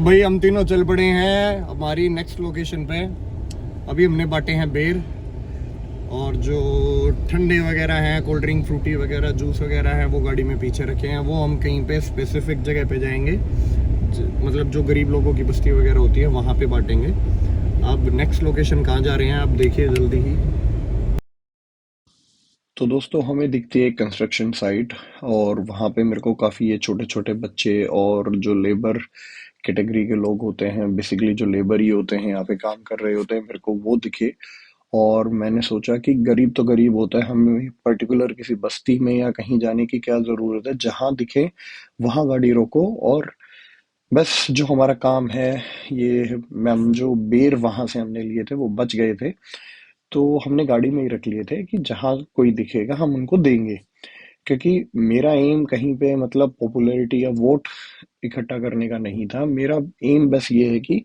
भाई हम तीनों चल पड़े हैं हमारी नेक्स्ट लोकेशन पे। अभी हमने बांटे हैं बेर, और जो ठंडे वगैरह हैं, कोल्ड ड्रिंक, फ्रूटी वगैरह, जूस वगैरह है, वो गाड़ी में पीछे रखे हैं। वो हम कहीं पे स्पेसिफिक जगह पे जाएंगे, मतलब जो गरीब लोगों की बस्ती वगैरह होती है वहाँ पे बांटेंगे। अब नेक्स्ट लोकेशन कहाँ जा रहे हैं आप देखिए जल्दी ही। तो दोस्तों हमें दिखती है कंस्ट्रक्शन साइट, और वहाँ पे मेरे को काफ़ी ये छोटे छोटे बच्चे और जो लेबर कैटेगरी के लोग होते हैं, बेसिकली जो लेबर ही होते हैं, यहाँ पे काम कर रहे होते हैं, मेरे को वो दिखे। और मैंने सोचा कि गरीब तो गरीब होता है, हमें पर्टिकुलर किसी बस्ती में या कहीं जाने की क्या ज़रूरत है। जहाँ दिखे वहाँ गाड़ी रोको, और बस जो हमारा काम है, ये मैम जो बेर वहाँ से हमने लिए थे वो बच गए थे, तो हमने गाड़ी में ही रख लिए थे कि जहाँ कोई दिखेगा हम उनको देंगे। क्योंकि मेरा एम कहीं पे मतलब पॉपुलैरिटी या वोट इकट्ठा करने का नहीं था। मेरा एम बस ये है कि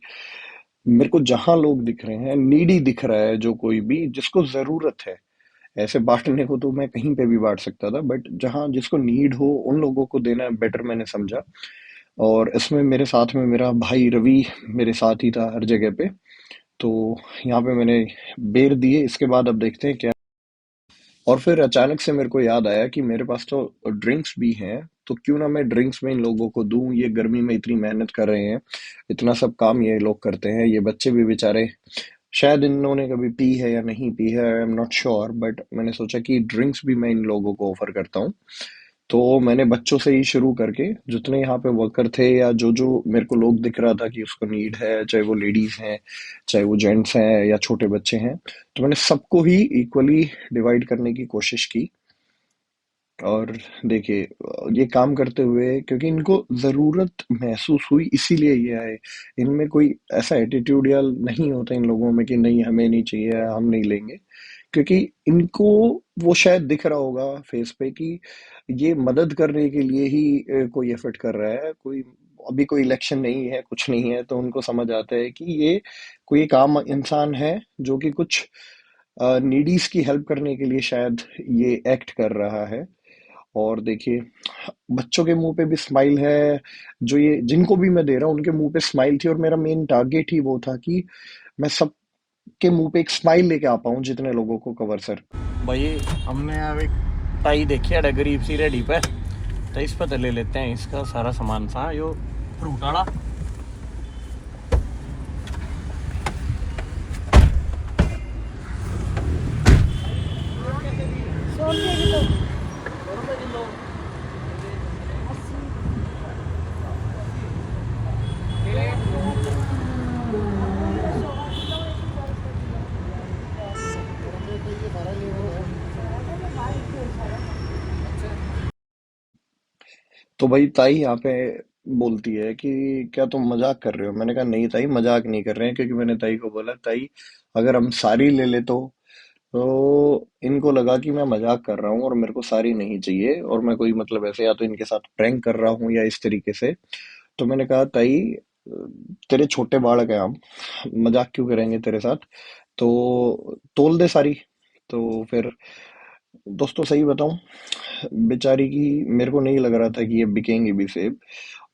मेरे को जहां लोग दिख रहे हैं, नीडी दिख रहा है, जो कोई भी जिसको जरूरत है, ऐसे बांटने को तो मैं कहीं पे भी बांट सकता था, बट जहां जिसको नीड हो उन लोगों को देना बेटर मैंने समझा। और इसमें मेरे साथ में मेरा भाई रवि मेरे साथ ही था हर जगह पे। तो यहाँ पे मैंने बेर दिए। इसके बाद अब देखते हैं क्या। और फिर अचानक से मेरे को याद आया कि मेरे पास तो ड्रिंक्स भी हैं, तो क्यों ना मैं ड्रिंक्स में इन लोगों को दूं। ये गर्मी में इतनी मेहनत कर रहे हैं, इतना सब काम ये लोग करते हैं, ये बच्चे भी बेचारे, शायद इन्होंने कभी पी है या नहीं पी है, I am not sure, but मैंने सोचा कि ड्रिंक्स भी मैं इन लोगों को ऑफर करता हूँ। तो मैंने बच्चों से ही शुरू करके जितने यहाँ पे वर्कर थे, या जो जो मेरे को लोग दिख रहा था कि उसको नीड है, चाहे वो लेडीज हैं, चाहे वो जेंट्स हैं या छोटे बच्चे हैं, तो मैंने सबको ही इक्वली डिवाइड करने की कोशिश की। और देखिए, ये काम करते हुए, क्योंकि इनको जरूरत महसूस हुई इसीलिए ये आए। इनमें कोई ऐसा एटीट्यूड या नहीं होता इन लोगों में कि नहीं हमें नहीं चाहिए, हम नहीं लेंगे। क्योंकि इनको वो शायद दिख रहा होगा फेस पे कि ये मदद करने के लिए ही कोई एफर्ट कर रहा है। कोई अभी कोई इलेक्शन नहीं है, कुछ नहीं है, तो उनको समझ आता है कि ये कोई एक आम इंसान है जो कि कुछ नीडीज की हेल्प करने के लिए शायद ये एक्ट कर रहा है। और देखिए, बच्चों के मुंह पे भी स्माइल है। जो ये जिनको भी मैं दे रहा हूँ उनके मुंह पे स्माइल थी, और मेरा मेन टारगेट ही वो था कि मैं सबके मुंह पे एक स्माइल लेके आ पाऊँ, जितने लोगों को कवर सर। भाई हमने अब एक टाई देखी है गरीब सी रेडी पे, तो इस पे तो ले लेते हैं इसका सारा सामान सा, यो फ्रूट वाला। तो भाई ताई यहाँ पे बोलती है कि क्या तुम मजाक कर रहे हो। मैंने कहा नहीं ताई, मजाक नहीं कर रहे हैं। क्योंकि मैंने ताई को बोला ताई अगर हम सारी ले ले तो इनको लगा कि मैं मजाक कर रहा हूँ और मेरे को सारी नहीं चाहिए, और मैं कोई मतलब ऐसे या तो इनके साथ प्रैंक कर रहा हूँ या इस तरीके से। तो मैंने कहा ताई, तेरे छोटे बालक हैं हम, मजाक क्यों करेंगे तेरे साथ, तो तोल दे सारी। तो फिर दोस्तों सही बताऊं, बेचारी की मेरे को नहीं लग रहा था कि ये बिकेंगी भी सेब।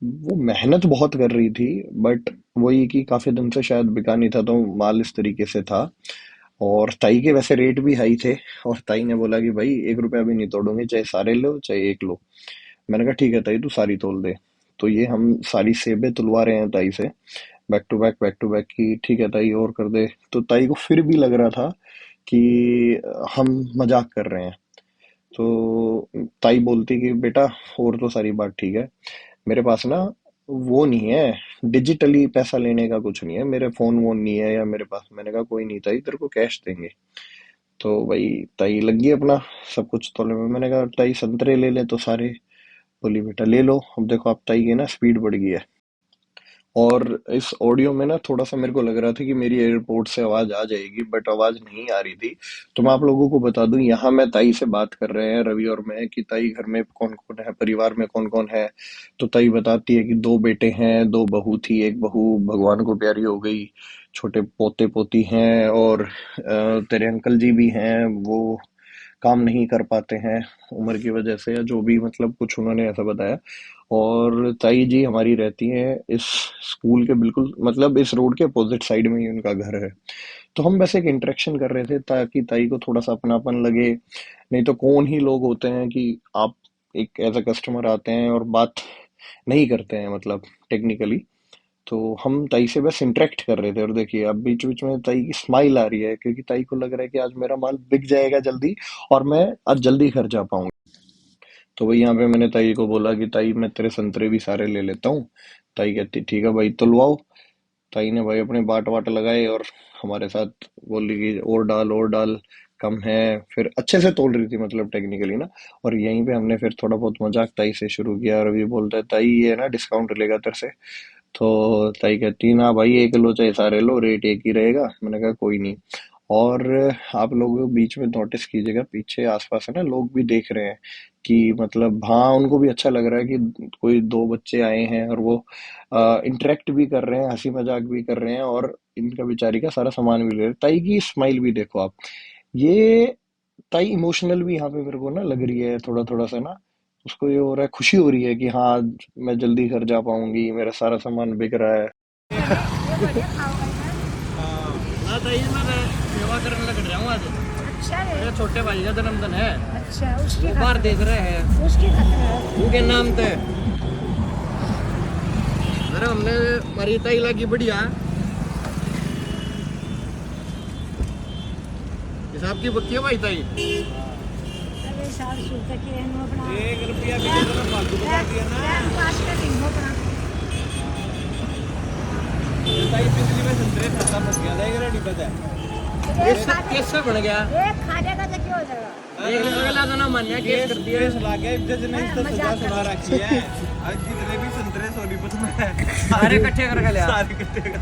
वो मेहनत बहुत कर रही थी, बट वही कि काफी दिन से शायद बिका नहीं था, तो माल इस तरीके से था। और ताई के वैसे रेट भी हाई थे, और ताई ने बोला कि भाई 1 रुपया भी नहीं तोड़ूंगी, चाहे सारे लो चाहे एक लो। मैंने कहा ठीक है ताई, तू सारी तोल दे। तो ये हम सारी सेबें तुलवा रहे हैं ताई से, बैक टू बैक की, ठीक है ताई और कर दे। तो ताई को फिर भी लग रहा था कि हम मजाक कर रहे हैं। तो ताई बोलती कि बेटा और तो सारी बात ठीक है, मेरे पास ना वो नहीं है, डिजिटली पैसा लेने का कुछ नहीं है, मेरे फोन वोन नहीं है या मेरे पास। मैंने कहा कोई नहीं ताई, तेरे को कैश देंगे। तो भाई ताई लगी अपना सब कुछ तोड़ने में। मैंने कहा ताई संतरे ले ले तो सारे। बोली बेटा ले लो। अब देखो अब ताई की ना स्पीड बढ़ गई है। और इस ऑडियो में ना थोड़ा सा मेरे को लग रहा था कि मेरी एयरपोर्ट से आवाज आ जाएगी, बट आवाज नहीं आ रही थी। तो मैं आप लोगों को बता दूं, यहाँ मैं ताई से बात कर रहे हैं रवि और मैं, कि ताई घर में कौन कौन है, परिवार में कौन कौन है। तो ताई बताती है कि 2 बेटे हैं, 2 बहू थी, एक बहू भगवान को प्यारी हो गई, छोटे पोते पोती हैं, और तेरे अंकल जी भी हैं, वो काम नहीं कर पाते हैं उम्र की वजह से, या जो भी मतलब कुछ उन्होंने ऐसा बताया। और ताई जी हमारी रहती हैं इस स्कूल के बिल्कुल मतलब इस रोड के अपोजिट साइड में ही उनका घर है। तो हम बस एक इंटरेक्शन कर रहे थे ताकि ताई को थोड़ा सा अपनापन लगे। नहीं तो कौन ही लोग होते हैं कि आप एक एज अ कस्टमर आते हैं और बात नहीं करते हैं मतलब टेक्निकली। तो हम ताई से बस इंटरेक्ट कर रहे थे, और देखिए अब बीच बीच में ताई की स्माइल आ रही है क्योंकि ताई को लग रहा है कि आज मेरा माल बिक जाएगा जल्दी और मैं आज जल्दी घर जा पाऊंगा। तो वही यहाँ पे मैंने ताई को बोला कि ताई मैं तेरे संतरे भी सारे ले लेता हूँ। ताई कहती ठीक है भाई तुलवाओ। ताई ने भाई अपने बाट वाट लगाए और हमारे साथ बोली कि और डाल, कम है। फिर अच्छे से तोल रही थी मतलब टेक्निकली ना। और यहीं पे हमने फिर थोड़ा बहुत मजाक ताई से शुरू किया, और अभी बोलता है ताई ये ना डिस्काउंट लेगा तेरे से। तो ताई कहती ना भाई एक लो चाहे सारे लो, रेट एक ही रहेगा। मैंने कहा कोई नहीं। और आप लोग बीच में नोटिस कीजिएगा पीछे आसपास है ना लोग भी देख रहे हैं कि मतलब हाँ उनको भी अच्छा लग रहा है कि कोई दो बच्चे आए हैं और वो इंटरेक्ट भी कर रहे हैं, हंसी मजाक भी कर रहे हैं, और इनका बेचारी का सारा सामान भी ले रहे हैं। ताई की स्माइल भी देखो आप। ये ताई इमोशनल भी यहाँ पे मेरे को ना लग रही है थोड़ा थोड़ा सा ना। उसको ये हो रहा है, खुशी हो रही है कि हाँ आज मैं जल्दी घर जा पाऊंगी, मेरा सारा सामान बिक रहा है। हाँ ताई मैं सेवा करने लग रहा हूँ आज। अच्छा है। मेरे छोटे भाई का जन्मदिन है। अच्छा उसकी वो बाहर देख रहे हैं उसकी खातिर उनके नाम पे। अरे हमने हमारी ताई लगी बढ़िया हिसाब की बक्की है भाई ताई। अरे साल सूट के हम अपना 1 रुपया भी देना फालतू बता दिया ना। पास का दिन अपना ताई पिछली में संतरे खाता फंस गया था, एक रेडी पता है कैसे बन गया। एक खाने का तो क्यों हो जाएगा। एक अगला तो ना मान गया केस कर दिया। ला गया जज ने इसको सजा सुना रखी है। आज जितने भी संतरे सोनीपत में है सारे इकट्ठे करके लिया। सारे इकट्ठे कर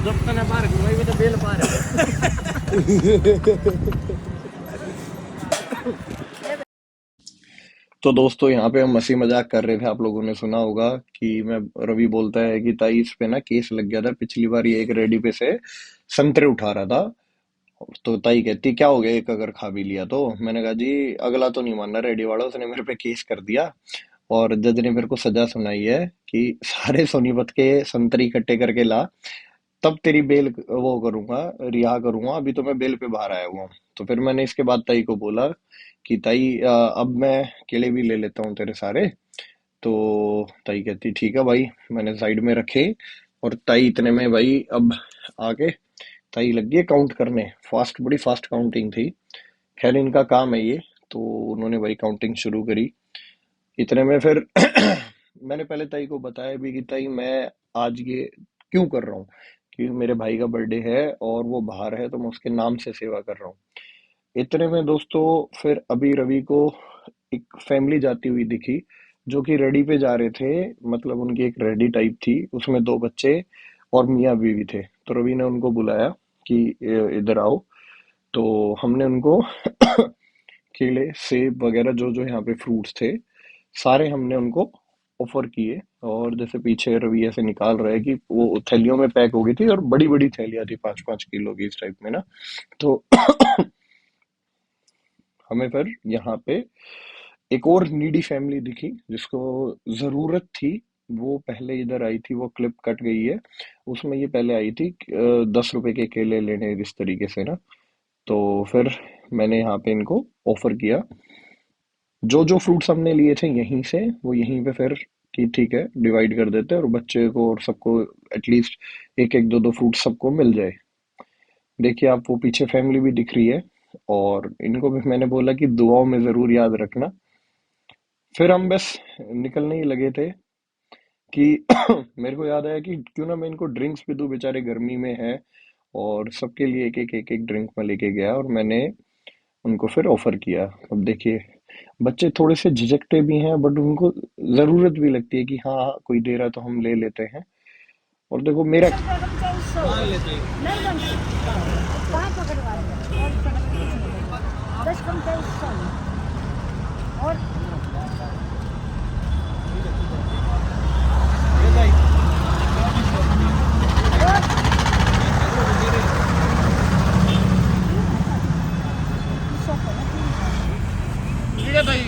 जब तक ना पार वही तो बेल पार है। तो दोस्तों यहाँ पे हम हंसी मजाक कर रहे थे, आप लोगों ने सुना होगा कि मैं रवि बोलता है कि ताई इस पे ना केस लग गया था पिछली बार, ये एक रेडी पे से संतरे उठा रहा था। तो ताई कहती क्या हो गया एक अगर खा भी लिया तो। मैंने कहा जी अगला तो नहीं मानना रेडी वाला, उसने मेरे पे केस कर दिया और जज ने मेरे को सजा सुनाई है कि सारे सोनीपत के संतरे इकट्ठे करके ला, तब तेरी बेल वो करूंगा, रिहा करूंगा, अभी तो मैं बेल पे बाहर आया हुआ हूँ। तो फिर मैंने इसके बाद ताई को बोला कि ताई अब मैं केले भी ले लेता हूँ तेरे सारे। तो ताई कहती ठीक है भाई। मैंने साइड में रखे और ताई इतने में भाई अब आके ताई लग गई काउंट करने, फास्ट बड़ी फास्ट काउंटिंग थी। खैर इनका काम है ये। तो उन्होंने भाई काउंटिंग शुरू करी। इतने में फिर मैंने पहले ताई को बताया भी कि ताई मैं आज ये क्यों कर रहा हूँ, क्योंकि मेरे भाई का बर्थडे है और वो बाहर है तो मैं उसके नाम से सेवा कर रहा हूँ। इतने में दोस्तों फिर अभी रवि को एक फैमिली जाती हुई दिखी जो कि रेडी पे जा रहे थे। मतलब उनकी एक रेडी टाइप थी, उसमें दो बच्चे और मियाँ बीवी थे। तो रवि ने उनको बुलाया कि इधर आओ। तो हमने उनको केले सेब वगैरह जो जो यहाँ पे फ्रूट्स थे सारे हमने उनको ऑफर किए। और जैसे पीछे रवि ऐसे निकाल रहा है कि वो थैलियों में पैक हो गई थी, और बड़ी बड़ी थैलियाँ थी 5-5 किलो की इस टाइप में ना। तो हमें फिर यहाँ पे एक और नीडी फैमिली दिखी जिसको जरूरत थी। वो पहले इधर आई थी, वो क्लिप कट गई है उसमें, ये पहले आई थी 10 रुपए के केले लेने इस तरीके से ना। तो फिर मैंने यहाँ पे इनको ऑफर किया जो जो फ्रूट्स हमने लिए थे यहीं से, वो यहीं पे फिर कि ठीक है डिवाइड कर देते हैं और बच्चे को और सबको एटलीस्ट एक एक दो दो फ्रूट सबको मिल जाए। देखिए आप वो पीछे फैमिली भी दिख रही है, और इनको भी मैंने बोला कि दुआओं में जरूर याद रखना। फिर हम बस निकलने ही लगे थे कि मेरे को याद आया कि क्यों ना मैं इनको ड्रिंक्स भी दूं, बेचारे गर्मी में है। और सबके लिए एक एक ड्रिंक में लेके गया और मैंने उनको फिर ऑफर किया। अब देखिए बच्चे थोड़े से झिझकते भी हैं बट उनको जरूरत भी लगती है कि हाँ कोई दे रहा तो हम ले लेते हैं। और देखो मेरा मान लेते हैं। नहीं बनता कहाँ पकड़वा रहे और 10 कम 100 और ये भाई ठीक है ताई।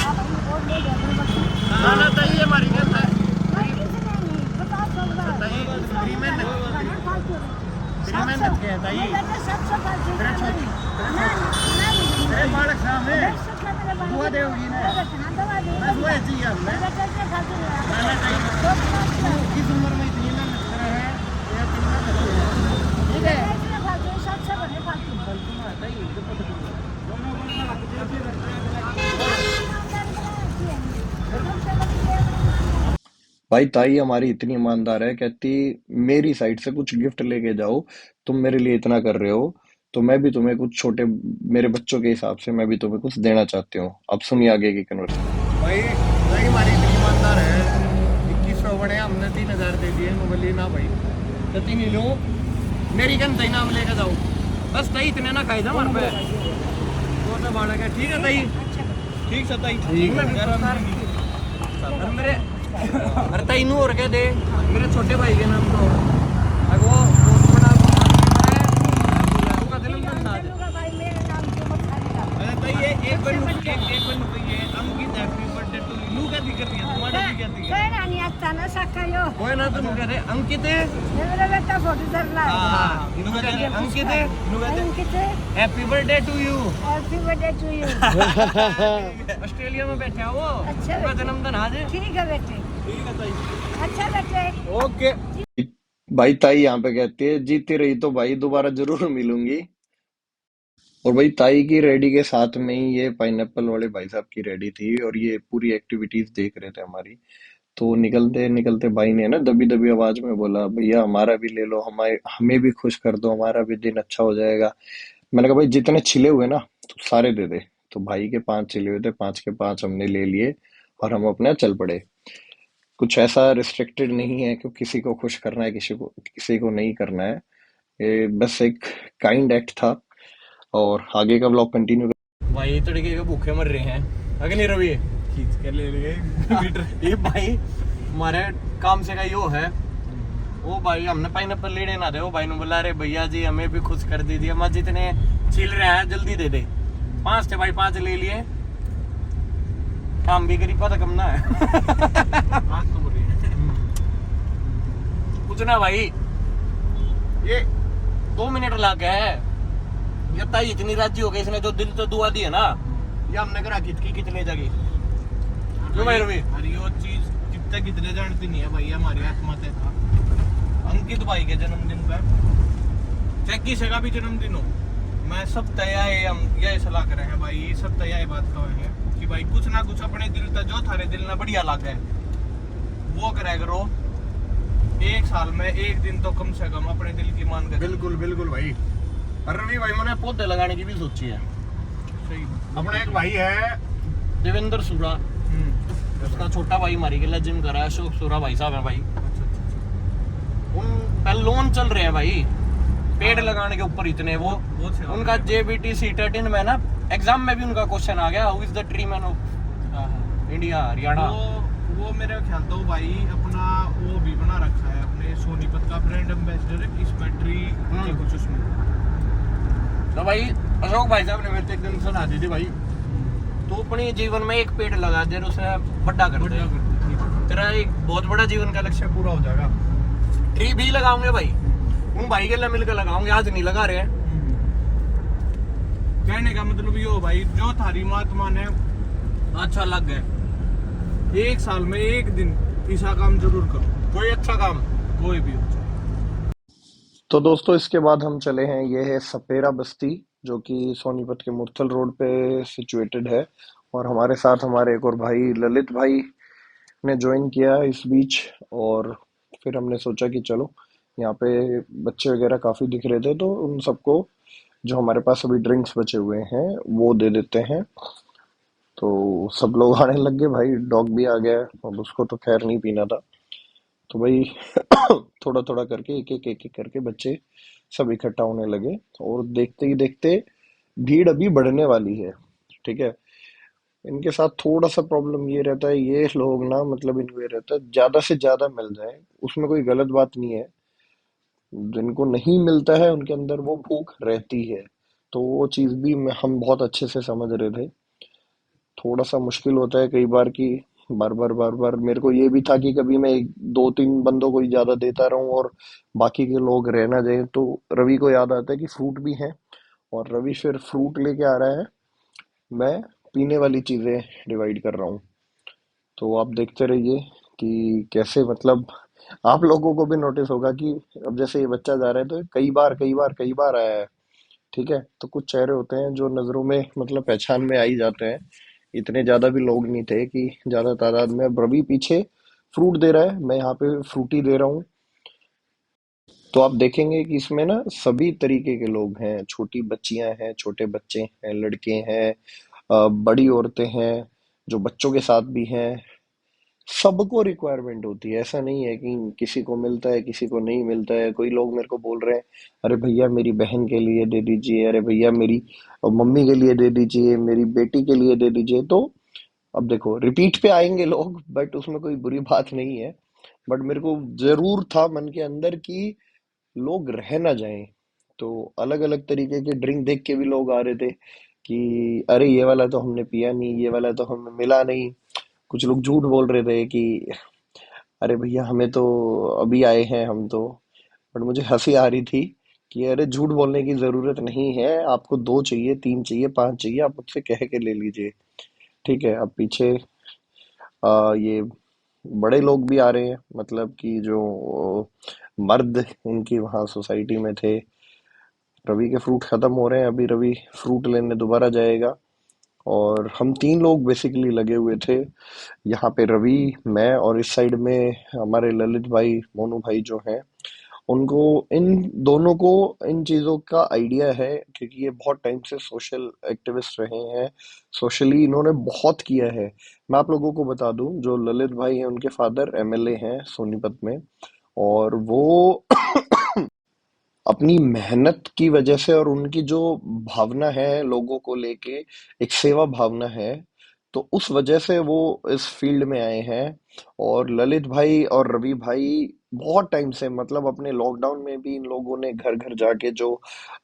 आप इनको ले जाओ बच्ची। ना ना ताई, ये हमारी गलत है। नहीं किसी ने नहीं बताओ सब बात। ताई फ्री में खाना फालतू है। फ्री में सब- क्या है ताई? ये बेटा सबसे फालतू है। तेरा छोटी नहीं ए बालक साहब है। दुआ दुआ देगी ना। दवा दे बस वो ऐसी है हमने। बेटा क्या खाती है? ना ना ताई, किस उम्र में इतनी मेहनत कर रहे हैं, ये कितना करते हैं। ठीक है। इतने फालतू है, सबसे बड़े फालतू। फालतू में ताई, जो पता नहीं। भाई ताई हमारी इतनी ईमानदार है, कहती मेरी साइड से कुछ गिफ्ट लेके जाओ, तुम मेरे लिए इतना कर रहे हो तो मैं भी तुम्हें कुछ छोटे, मेरे बच्चों के हिसाब से मैं भी तुम्हें कुछ देना चाहती हूँ। अब सुनिए आगे की कन्वर्सेशन। भाई भाई हमारी इतनी ईमानदार है, 2100 बने, हमने 3000 दे दिए। बोली ना भाई तो 3 ही लो, मेरी गन सही नाम लेके जाओ, बस ताई इतने ना खाई जा हमारे पे। वो तो बालक है। ठीक है ताई, ठीक से ताई। ठीक है। और मेरे अरे ताई नू और कह दे, मेरे छोटे भाई के नाम तो अगर वो बहुत बड़ा है, उसका जन्मदिन था आज। भाई मेरे नाम से मत खाने अरे ताई ये एक बार ये अंकित हैप्पी बर्थडे टू यू क्या दिक्कत है? तुम्हारा भी क्या दिक्कत है? काय आणि आता ना सकाळी कोई ना तुम कह रहे अंकित है। मेरा बेटा फोटो धरला हाँ, इन्हों कह रहे अंकित है, किती happy birthday to you. Happy birthday to you. Australia में बैठा है वो, अच्छा उसका जन्मदिन आज है। ठीक है बेटे, ठीक है ताई। अच्छा बेटे। ओके। भाई ताई यहाँ पे कहती है जीती रही तो भाई दोबारा जरूर मिलूंगी। और भाई ताई की रेडी के साथ में ही ये पाइनएप्पल वाले भाई साहब की रेडी थी और ये पूरी एक्टिविटीज देख रहे थे हमारी। तो निकलते निकलते भाई ने ना दबी दबी आवाज में बोला, भैया हमारा भी ले लो, हमारे हमें भी खुश कर दो, हमारा भी दिन अच्छा हो जाएगा। मैंने कहा भाई जितने छिले हुए ना तो सारे दे दे। तो भाई के 5 छिले हुए थे, 5 के 5 हमने ले लिए और हम अपने चल पड़े। कुछ ऐसा रिस्ट्रिक्टेड नहीं है कि किसी को खुश करना है, किसी को नहीं करना है। ये बस एक काइंड एक्ट था। और आगे का ब्लॉग कंटिन्यू। भाई तड़के के भूखे मर रहे हैं, अगर नहीं रवि खींच कर ले लिए मीटर। ये भाई हमारे काम से का यो है। वो भाई हमने पाइनएप्पल लेने ना थे, वो भाई ने बोला अरे भैया जी हमें भी खुश कर दीजिए, हम जितने छील रहे हैं जल्दी दे दे। 5 थे भाई, 5 ले लिए, काम भी करी, पता कम ना है। आज तो बोलिए कुछ ना भाई, ये 2 मिनट लग गए। ये ताई इतनी राजी हो गई, इसने जो दिल तो दुआ दी है ना, ये हमने करा कितने जागी क्यों भाई रवि? अरे वो चीज कितने जानती नहीं है भाई, हमारी आत्मा से था। अंकित भाई के जन्मदिन पर चाहे किसी का भी जन्मदिन हो, मैं सब तैयार है, हम यही सलाह कर रहे हैं भाई, सब तैयार बात कर रहे हैं कि भाई कुछ ना कुछ अपने दिल तक जो थारे दिल ना बढ़िया लगे वो करे करो। 1 साल में 1 दिन तो कम से कम अपने दिल की मान कर। बिल्कुल बिल्कुल भाई। और रवि भाई मैंने पौधे लगाने की भी सोची है। सही। अपना एक भाई है देवेंद्र सूरा, उसका छोटा भाई हमारी के जिम कर रहा है, अशोक सूरा भाई साहब है भाई। उन पहले लोन चल रहे हैं भाई पेड़ लगाने के ऊपर इतने, वो उनका JBT C13 में ना एग्जाम में भी उनका क्वेश्चन आ गया, how is the tree man of India Haryana. वो मेरे ख्याल तो भाई अपना वो भी बना रखा है, अपने सोनीपत का ब्रांड एम्बेसडर है इस बैटरी के कुछ उसमें। तो भाई अशोक भाई साहब ने मेरे को एक दिन सुना दी थी भाई, तो अपने जीवन में एक पेड़ लगा दे, उसे बड़ा कर दे, तेरा एक बहुत बड़ा जीवन का लक्ष्य पूरा हो जाएगा। ट्री भी लगाऊंगे भाई, उन भाई के लिए मिलकर लगाऊंगे, आज नहीं लगा रहे हैं। कहने का मतलब ये हो भाई, जो थारी महात्मा ने अच्छा लग गए, 1 साल में 1 दिन ऐसा काम जरूर करो, कोई अच्छा काम कोई भी हो। तो दोस्तों इसके बाद हम चले हैं, ये है सपेरा बस्ती जो कि सोनीपत के मुरथल रोड पे सिचुएटेड है। और हमारे साथ हमारे एक और भाई ललित भाई ने ज्वाइन किया इस बीच। और फिर हमने सोचा कि चलो यहाँ पे बच्चे वगैरह काफ़ी दिख रहे थे तो उन सबको जो हमारे पास अभी ड्रिंक्स बचे हुए हैं वो दे देते हैं। तो सब लोग आने लग गए भाई, डॉग भी आ गया, अब उसको तो खैर नहीं पीना था। तो भाई थोड़ा थोड़ा करके एक एक करके बच्चे सब इकट्ठा होने लगे। और देखते ही देखते भीड़ अभी बढ़ने वाली है। ठीक है, इनके साथ थोड़ा सा प्रॉब्लम ये रहता है, ये लोग ना मतलब इनको ये रहता है ज्यादा से ज्यादा मिल जाए, उसमें कोई गलत बात नहीं है। जिनको नहीं मिलता है उनके अंदर वो भूख रहती है, तो वो चीज़ भी हम बहुत अच्छे से समझ रहे थे। थोड़ा सा मुश्किल होता है कई बार कि बार बार मेरे को ये भी था कि कभी मैं एक दो तीन बंदों को ही ज्यादा देता रहूं और बाकी के लोग रह ना जाए। तो रवि को याद आता है कि फ्रूट भी है, और रवि फिर फ्रूट लेके आ रहा है, मैं पीने वाली चीजें डिवाइड कर रहा हूँ। तो आप देखते रहिए कि कैसे मतलब आप लोगों को भी नोटिस होगा कि अब जैसे ये बच्चा जा रहा है तो कई बार आया है। ठीक है, तो कुछ चेहरे होते हैं जो नजरों में मतलब पहचान में आ ही जाते हैं। इतने ज्यादा भी लोग नहीं थे कि ज्यादा तादाद में। अब रवि पीछे फ्रूट दे रहा है, मैं यहाँ पे फ्रूटी दे रहा हूँ। तो आप देखेंगे कि इसमें ना सभी तरीके के लोग हैं, छोटी बच्चियां हैं, छोटे बच्चे हैं, लड़के हैं, बड़ी औरतें हैं, जो बच्चों के साथ भी हैं। सबको रिक्वायरमेंट होती है, ऐसा नहीं है कि किसी को मिलता है किसी को नहीं मिलता है। कोई लोग मेरे को बोल रहे हैं, अरे भैया मेरी बहन के लिए दे दीजिए, अरे भैया मेरी मम्मी के लिए दे दीजिए, मेरी बेटी के लिए दे दीजिए। तो अब देखो रिपीट पे आएंगे लोग, बट उसमें कोई बुरी बात नहीं है। बट मेरे को जरूर था मन के अंदर कि लोग रह ना जाएं। तो अलग अलग तरीके के ड्रिंक देख के भी लोग आ रहे थे कि अरे ये वाला तो हमने पिया नहीं, ये वाला तो हमें मिला नहीं। कुछ लोग झूठ बोल रहे थे कि अरे भैया हमें तो अभी आए हैं हम तो। बट मुझे हंसी आ रही थी कि अरे झूठ बोलने की जरूरत नहीं है, आपको दो चाहिए, तीन चाहिए, पांच चाहिए, आप मुझसे कह के ले लीजिए। ठीक है, अब पीछे ये बड़े लोग भी आ रहे हैं, मतलब कि जो मर्द इनकी वहाँ सोसाइटी में थे। रवि के फ्रूट खत्म हो रहे हैं, अभी रवि फ्रूट लेने दोबारा जाएगा। और हम तीन लोग बेसिकली लगे हुए थे यहाँ पे, रवि, मैं, और इस साइड में हमारे ललित भाई, मोनू भाई जो हैं। उनको, इन दोनों को इन चीजों का आइडिया है क्योंकि ये बहुत टाइम से सोशल एक्टिविस्ट रहे हैं। सोशली इन्होंने बहुत किया है। मैं आप लोगों को बता दूं, जो ललित भाई हैं उनके फादर एमएलए हैं सोनीपत में। और वो अपनी मेहनत की वजह से और उनकी जो भावना है लोगों को लेके, एक सेवा भावना है, तो उस वजह से वो इस फील्ड में आए हैं। और ललित भाई और रवि भाई बहुत टाइम से, मतलब अपने लॉकडाउन में भी इन लोगों ने घर घर जाके जो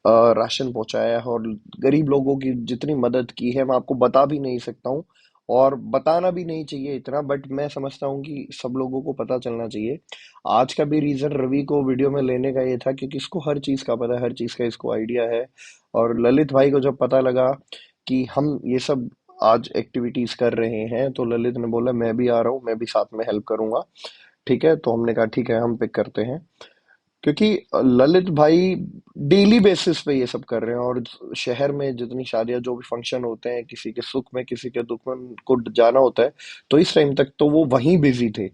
राशन पहुंचाया है और गरीब लोगों की जितनी मदद की है मैं आपको बता भी नहीं सकता हूँ। और बताना भी नहीं चाहिए इतना, बट मैं समझता हूँ कि सब लोगों को पता चलना चाहिए। आज का भी रीजन रवि को वीडियो में लेने का ये था क्योंकि इसको हर चीज का पता है, हर चीज का इसको आइडिया है। और ललित भाई को जब पता लगा कि हम ये सब आज एक्टिविटीज कर रहे हैं, तो ललित ने बोला मैं भी आ रहा हूँ, मैं भी साथ में हेल्प करूंगा। ठीक है, तो हमने कहा ठीक है हम पिक करते हैं। क्योंकि ललित भाई डेली बेसिस पे ये सब कर रहे हैं, और शहर में जितनी शादियां जो भी फंक्शन होते हैं, किसी के सुख में किसी के दुख में उनको जाना होता है। तो इस टाइम तक तो वो वहीं बिजी थे।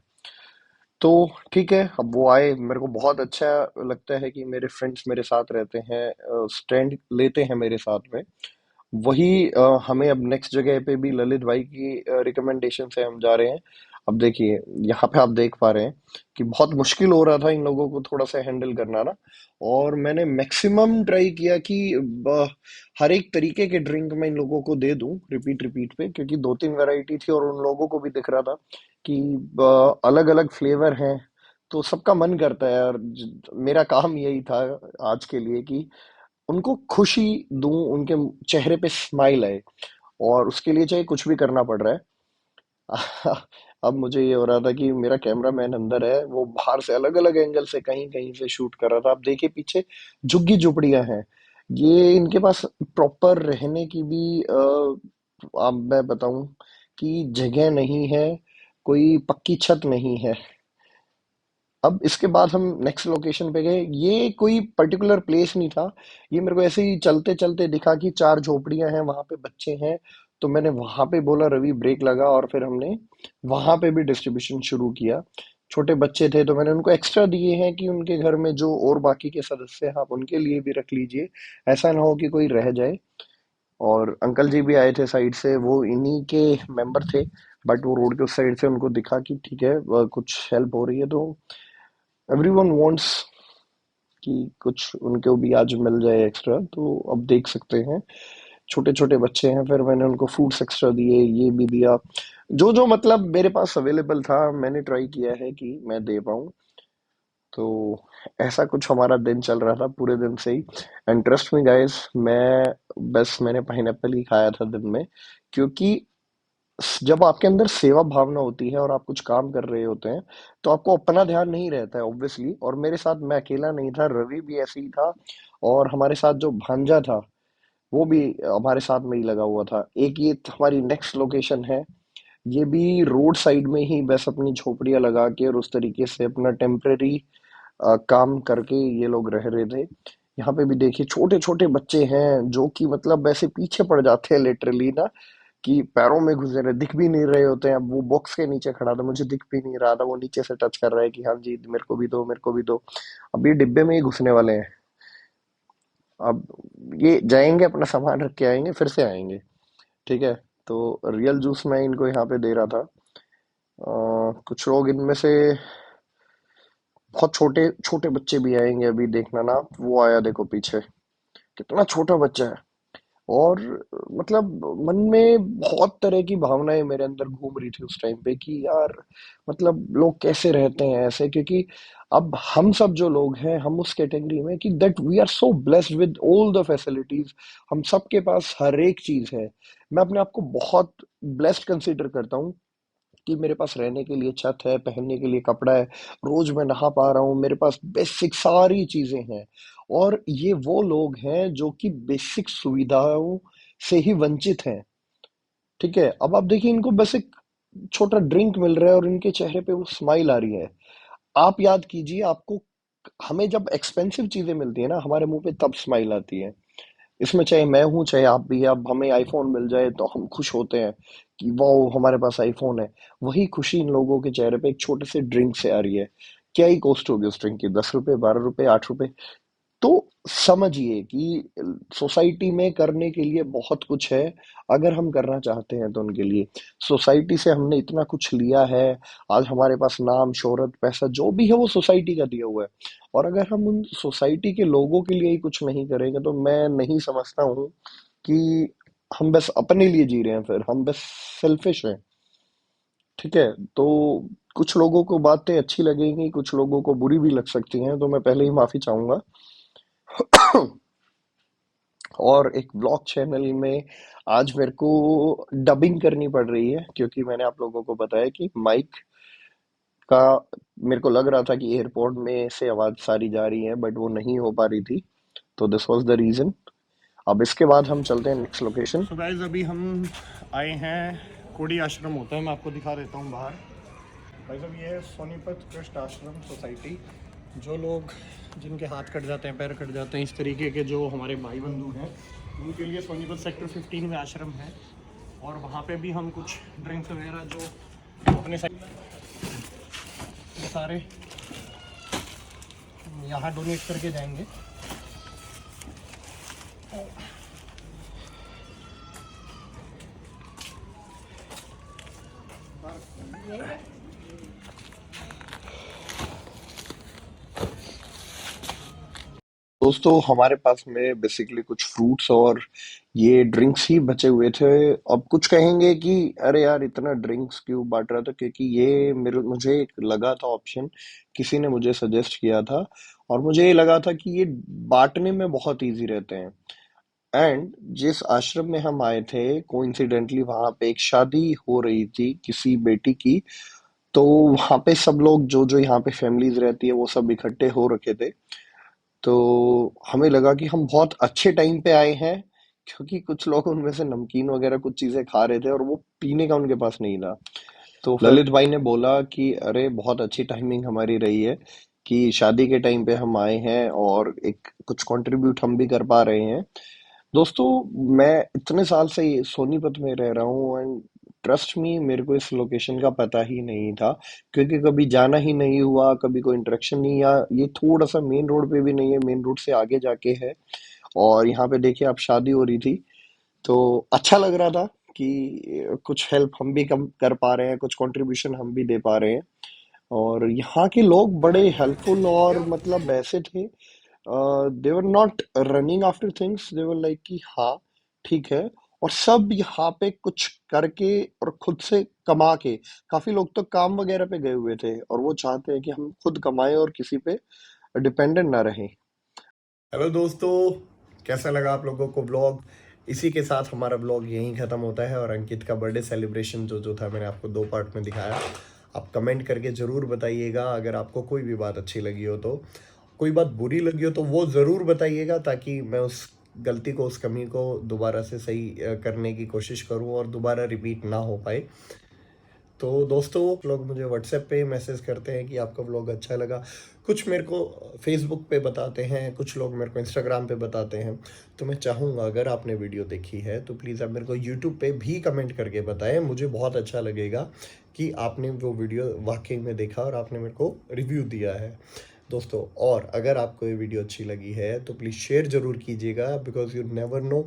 तो ठीक है, अब वो आए, मेरे को बहुत अच्छा लगता है कि मेरे फ्रेंड्स मेरे साथ रहते हैं, स्टैंड लेते हैं मेरे साथ में। वही हमें अब नेक्स्ट जगह पे भी ललित भाई की रिकमेंडेशन से हम जा रहे हैं। अब देखिए, यहाँ पे आप देख पा रहे हैं कि बहुत मुश्किल हो रहा था इन लोगों को थोड़ा सा हैंडल करना ना। और मैंने मैक्सिमम ट्राई किया कि हर एक तरीके के ड्रिंक मैं इन लोगों को दे दूं रिपीट रिपीट पे, क्योंकि दो तीन वैरायटी थी और उन लोगों को भी दिख रहा था कि अलग अलग फ्लेवर हैं। तो सबका मन करता है, और मेरा काम यही था आज के लिए कि उनको खुशी दूं, उनके चेहरे पे स्माइल आए, और उसके लिए चाहे कुछ भी करना पड़ रहा है। अब मुझे ये हो रहा था कि मेरा कैमरा मैन अंदर है, वो बाहर से अलग अलग एंगल से कहीं कहीं से शूट कर रहा था। आप देखिए पीछे झुग्गी झोपड़ियां हैं, ये इनके पास प्रॉपर रहने की भी अब मैं बताऊं कि जगह नहीं है, कोई पक्की छत नहीं है। अब इसके बाद हम नेक्स्ट लोकेशन पे गए, ये कोई पर्टिकुलर प्लेस नहीं था, ये मेरे को ऐसे ही चलते चलते दिखा कि चार झोपड़ियां हैं, वहां पे बच्चे हैं। तो मैंने वहां पे बोला रवि ब्रेक लगा, और फिर हमने वहां पे भी डिस्ट्रीब्यूशन शुरू किया। छोटे बच्चे थे तो मैंने उनको एक्स्ट्रा दिए हैं कि उनके घर में जो और बाकी के सदस्य हैं आप उनके लिए भी रख लीजिए, ऐसा ना हो कि कोई रह जाए। और अंकल जी भी आए थे साइड से, वो इन्हीं के मेंबर थे, बट वो रोड के उस साइड से उनको दिखा कि ठीक है कुछ हेल्प हो रही है, तो एवरीवन वांट्स कि कुछ उनको भी आज मिल जाए एक्स्ट्रा। तो अब देख सकते हैं छोटे छोटे बच्चे हैं, फिर मैंने उनको फ्रूट्स एक्स्ट्रा दिए, ये भी दिया। जो जो मतलब मेरे पास अवेलेबल था मैंने ट्राई किया है कि मैं दे पाऊँ। तो ऐसा कुछ हमारा दिन चल रहा था पूरे दिन से ही। एंड ट्रस्ट मी गाइस, मैंने पाइनएप्पल ही खाया था दिन में, क्योंकि जब आपके अंदर सेवा भावना होती है और आप कुछ काम कर रहे होते हैं, तो आपको अपना ध्यान नहीं रहता है ऑब्वियसली। और मेरे साथ मैं अकेला नहीं था, रवि भी ऐसे ही था, और हमारे साथ जो भांजा था वो भी हमारे साथ में ही लगा हुआ था। एक ये हमारी नेक्स्ट लोकेशन है, ये भी रोड साइड में ही बस अपनी झोपड़ियां लगा के और उस तरीके से अपना टेम्पररी काम करके ये लोग रह रहे थे। यहाँ पे भी देखिए छोटे छोटे बच्चे हैं जो कि मतलब वैसे पीछे पड़ जाते हैं लिटरली ना, कि पैरों में घुसे रहे, दिख भी नहीं रहे होते हैं। अब वो बॉक्स के नीचे खड़ा था, मुझे दिख भी नहीं रहा था, वो नीचे से टच कर रहा है कि हाँ जी मेरे को भी दो, मेरे को भी दो। अब ये डिब्बे में ही घुसने वाले हैं। अब ये जाएंगे, अपना सामान रख के आएंगे, फिर से आएंगे। ठीक है। तो रियल जूस मैं इनको यहाँ पे दे रहा था। कुछ लोग इनमें से, बहुत छोटे छोटे बच्चे भी आएंगे अभी, देखना ना। वो आया देखो पीछे, कितना छोटा बच्चा है। और मतलब मन में बहुत तरह की भावनाएं मेरे अंदर घूम रही थी उस टाइम पे कि यार मतलब लोग कैसे रहते हैं ऐसे, क्योंकि अब हम सब जो लोग हैं हम उस कैटेगरी में कि that we are so blessed with all the facilities. हम सबके पास हर एक चीज है। मैं अपने आप को बहुत ब्लेस्ड कंसीडर करता हूँ कि मेरे पास रहने के लिए छत है, पहनने के लिए कपड़ा है, रोज मैं नहा पा रहा हूँ, मेरे पास बेसिक सारी चीजें हैं। और ये वो लोग हैं जो कि बेसिक सुविधाओं से ही वंचित हैं। ठीक है। अब आप देखिए, इनको बस एक छोटा ड्रिंक मिल रहा है और इनके चेहरे पे वो स्माइल आ रही है। आप याद कीजिए, आपको, हमें जब एक्सपेंसिव चीजें मिलती है ना, हमारे मुंह पे तब स्माइल आती है। इसमें चाहे मैं हूँ चाहे आप भी है, अब हमें आईफोन मिल जाए तो हम खुश होते हैं कि वाह हमारे पास आईफोन है। वही खुशी इन लोगों के चेहरे पे एक छोटे से ड्रिंक से आ रही है। क्या ही कॉस्ट होगी उस ड्रिंक की, 10 रुपए, 12 रुपए, 8 रुपए। तो समझिए कि सोसाइटी में करने के लिए बहुत कुछ है, अगर हम करना चाहते हैं तो उनके लिए। सोसाइटी से हमने इतना कुछ लिया है। आज हमारे पास नाम, शोहरत, पैसा जो भी है वो सोसाइटी का दिया हुआ है। और अगर हम उन सोसाइटी के लोगों के लिए ही कुछ नहीं करेंगे तो मैं नहीं समझता हूँ कि हम बस अपने लिए जी रहे हैं, फिर हम बस सेल्फिश हैं। ठीक है। तो कुछ लोगों को बातें अच्छी लगेंगी, कुछ लोगों को बुरी भी लग सकती हैं, तो मैं पहले ही माफी चाहूंगा। और एक ब्लॉग चैनल में आज मेरे को डबिंग करनी पड़ रही है, क्योंकि मैंने आप लोगों को बताया कि माइक का, मेरे को लग रहा था कि एयरपोर्ट में से आवाज सारी जा रही है, बट वो नहीं हो पा रही थी। तो दिस वाज द रीजन। अब इसके बाद हम चलते हैं नेक्स्ट लोकेशन। सो गाइस, अभी हम आए हैं, कोडी आश्रम होता है, मैं आपको दिखा देता हूँ बाहर। भाई साहब, ये है सोनीपत कृष्ण आश्रम सोसाइटी। जो लोग, जिनके हाथ कट जाते हैं, पैर कट जाते हैं, इस तरीके के जो हमारे भाई बंधु हैं, उनके लिए सोनीपत सेक्टर 15 में आश्रम है। और वहाँ पे भी हम कुछ ड्रिंक्स वगैरह जो अपने साइड सारे यहाँ डोनेट करके जाएंगे। दोस्तों हमारे पास में बेसिकली कुछ फ्रूट्स और ये ड्रिंक्स ही बचे हुए थे। अब कुछ कहेंगे कि अरे यार इतना ड्रिंक्स क्यों बांट रहा था, क्योंकि ये मुझे एक लगा था ऑप्शन, किसी ने मुझे सजेस्ट किया था, और मुझे ये लगा था कि ये बांटने में बहुत इजी रहते हैं। एंड जिस आश्रम में हम आए थे, कोइंसिडेंटली वहां पे एक शादी हो रही थी किसी बेटी की। तो वहां पे सब लोग, जो जो यहाँ पे फैमिलीज रहती है, वो सब इकट्ठे हो रखे थे। तो हमें लगा कि हम बहुत अच्छे टाइम पे आए हैं, क्योंकि कुछ लोग उनमें से नमकीन वगैरह कुछ चीजें खा रहे थे और वो पीने का उनके पास नहीं था। तो ललित भाई ने बोला कि अरे बहुत अच्छी टाइमिंग हमारी रही है कि शादी के टाइम पे हम आए हैं और एक कुछ कंट्रीब्यूट हम भी कर पा रहे हैं। दोस्तों, मैं इतने साल से ये सोनीपत में रह रहा हूँ, एंड ट्रस्ट मी, मेरे को इस लोकेशन का पता ही नहीं था, क्योंकि कभी जाना ही नहीं हुआ, कभी कोई इंटरेक्शन नहीं। या ये थोड़ा सा मेन रोड पे भी नहीं है, मेन रोड से आगे जाके है। और यहाँ पे देखिए आप, शादी हो रही थी, तो अच्छा लग रहा था कि कुछ हेल्प हम भी कम कर पा रहे हैं, कुछ कंट्रीब्यूशन हम भी दे पा रहे हैं। और यहाँ के लोग बड़े हेल्पफुल और मतलब ऐसे थे, they were not running after things, they were like कि हाँ ठीक है। और सब यहाँ पे कुछ करके और खुद से कमा के, काफी लोग तो काम वगैरह पे गए हुए थे और वो चाहते हैं कि हम खुद कमाएं और किसी पे डिपेंडेंट ना रहें। हेलो दोस्तों, कैसा लगा आप लोगों को ब्लॉग? इसी के साथ हमारा ब्लॉग यहीं ख़त्म होता है और अंकित का बर्थडे सेलिब्रेशन जो था मैंने आपको 2 पार्ट में दिखाया। आप कमेंट करके ज़रूर बताइएगा अगर आपको कोई भी बात अच्छी लगी हो तो। कोई बात बुरी लगी हो तो वो ज़रूर बताइएगा ताकि मैं उस गलती को, उस कमी को दोबारा से सही करने की कोशिश करूँ और दोबारा रिपीट ना हो पाए। तो दोस्तों, लोग मुझे व्हाट्सएप पे मैसेज करते हैं कि आपका व्लॉग अच्छा लगा। कुछ मेरे को फेसबुक पे बताते हैं, कुछ लोग मेरे को इंस्टाग्राम पे बताते हैं। तो मैं चाहूँगा अगर आपने वीडियो देखी है तो प्लीज़ आप मेरे को यूट्यूब पे भी कमेंट करके बताएं। मुझे बहुत अच्छा लगेगा कि आपने वो वीडियो वाकई में देखा और आपने मेरे को रिव्यू दिया है दोस्तों। और अगर आपको ये वीडियो अच्छी लगी है तो प्लीज़ शेयर ज़रूर कीजिएगा, बिकॉज यू नेवर नो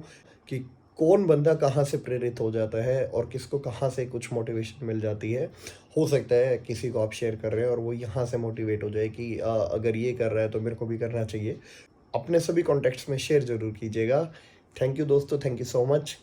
कि कौन बंदा कहाँ से प्रेरित हो जाता है और किसको कहाँ से कुछ मोटिवेशन मिल जाती है। हो सकता है किसी को आप शेयर कर रहे हैं और वो यहाँ से मोटिवेट हो जाए कि अगर ये कर रहा है तो मेरे को भी करना चाहिए। अपने सभी कॉन्टेक्ट्स में शेयर ज़रूर कीजिएगा। थैंक यू दोस्तों, थैंक यू सो मच।